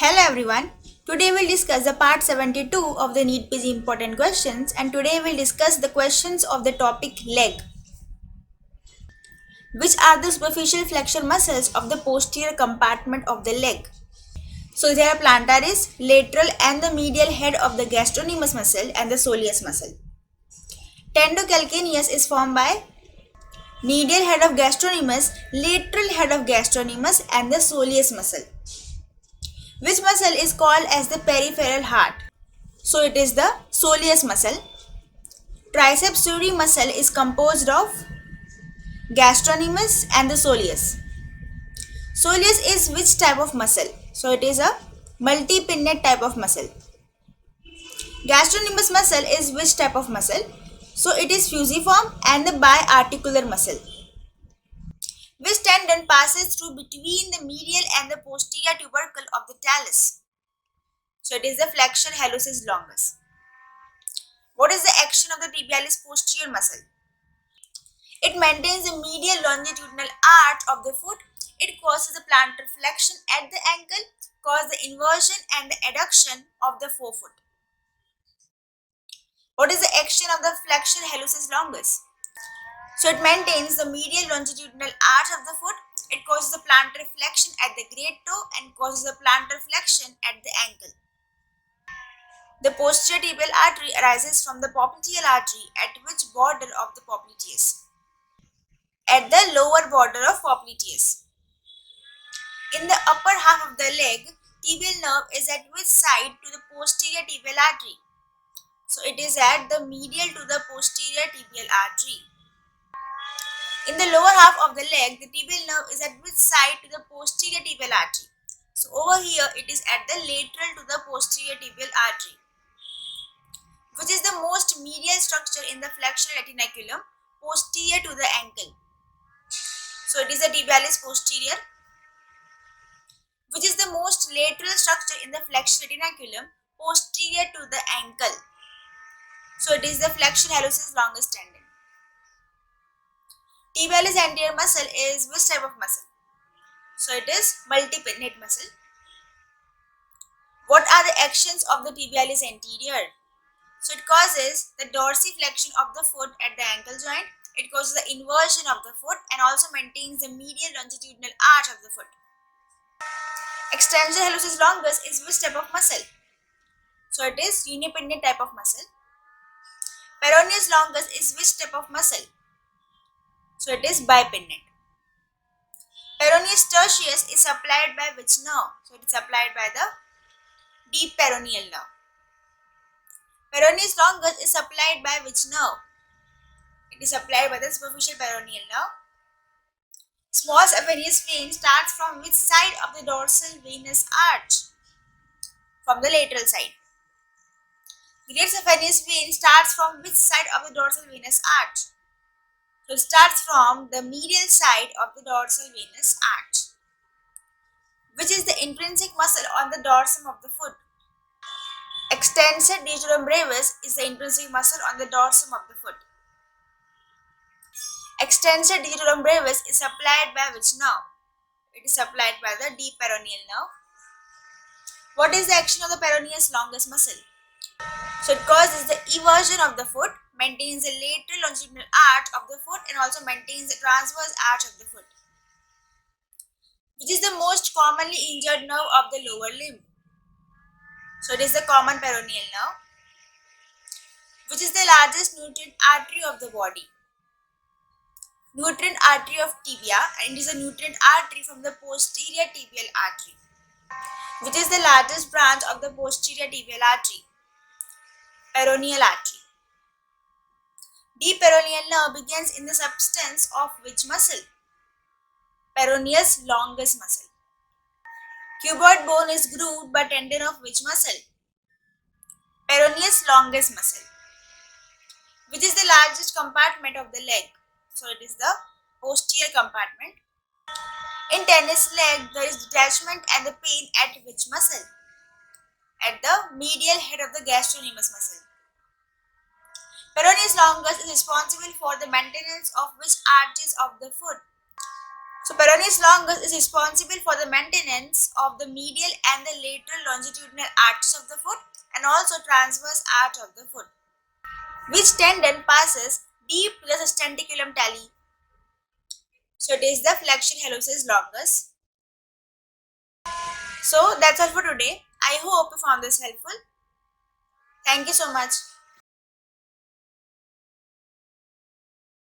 Hello everyone. Today we'll discuss the part 72 of the NEET PG important questions, and today we'll discuss the questions of the topic leg. Which are the superficial flexure muscles of the posterior compartment of the leg? So there are plantaris, lateral and the medial head of the gastrocnemius muscle and the soleus muscle. Tendocalcaneus is formed by medial head of gastrocnemius, lateral head of gastrocnemius and the soleus muscle. Which muscle is called as the peripheral heart? So it is the soleus muscle. Triceps surae muscle is composed of gastrocnemius and the soleus. Soleus is which type of muscle? So it is a multipinnate type of muscle. Gastrocnemius muscle is which type of muscle? So it is fusiform and the biarticular muscle. Which tendon passes through between the medial and the posterior tubercle of the talus? So it is the flexure hallucis longus. What is the action of the tibialis posterior muscle? It maintains the medial longitudinal arch of the foot. It causes the plantar flexion at the ankle, causes the inversion and the adduction of the forefoot. What is the action of the flexure hallucis longus? So it maintains the medial longitudinal arch of the foot. It causes the plantar flexion at the great toe and causes the plantar flexion at the ankle. The posterior tibial artery arises from the popliteal artery at which border of the popliteus? At the lower border of popliteus. In the upper half of the leg, tibial nerve is at which side to the posterior tibial artery? So it is at the medial to the posterior tibial artery. In the lower half of the leg, the tibial nerve is at which side to the posterior tibial artery? So over here it is at the lateral to the posterior tibial artery. Which is the most medial structure in the flexure retinaculum posterior to the ankle? So it is the tibialis posterior. Which is the most lateral structure in the flexure retinaculum posterior to the ankle? So it is the flexure hallucis longus tendon. Tibialis anterior muscle is which type of muscle? So it is multipinnate muscle. What are the actions of the tibialis anterior? So it causes the dorsiflexion of the foot at the ankle joint. It causes the inversion of the foot and also maintains the medial longitudinal arch of the foot. Extensor hallucis longus is which type of muscle? So it is unipinnate type of muscle. Peroneus longus is which type of muscle? So it is bipinnate. Peroneus tertius is supplied by which nerve? So it is supplied by the deep peroneal nerve. Peroneus longus is supplied by which nerve? It is supplied by the superficial peroneal nerve. Small saphenous vein starts from which side of the dorsal venous arch? From the lateral side. Great saphenous vein starts from which side of the dorsal venous arch? So it starts from the medial side of the dorsal venous arch. Which is the intrinsic muscle on the dorsum of the foot? Extensor digitorum brevis is the intrinsic muscle on the dorsum of the foot. Extensor digitorum brevis is supplied by which nerve? It is supplied by the deep peroneal nerve. What is the action of the peroneus longus muscle? So it causes the eversion of the foot, maintains the lateral longitudinal arch of the foot and also maintains the transverse arch of the foot. Which is the most commonly injured nerve of the lower limb? So it is the common peroneal nerve. Which is the largest nutrient artery of the body? Nutrient artery of tibia, and it is a nutrient artery from the posterior tibial artery. Which is the largest branch of the posterior tibial artery? Peroneal artery. Deep peroneal nerve begins in the substance of which muscle? Peroneus longus muscle. Cuboid bone is grooved by tendon of which muscle? Peroneus longus muscle. Which is the largest compartment of the leg? So it is the posterior compartment. In tennis leg, there is detachment and the pain at which muscle? At the medial head of the gastrocnemius muscle. Peroneus longus is responsible for the maintenance of which arches of the foot? So peroneus longus is responsible for the maintenance of the medial and the lateral longitudinal arches of the foot and also transverse arch of the foot, which tendon passes deep to the stenticulum tali. So it is the flexure hallucis longus. So that's all for today. I hope you found this helpful. Thank you so much.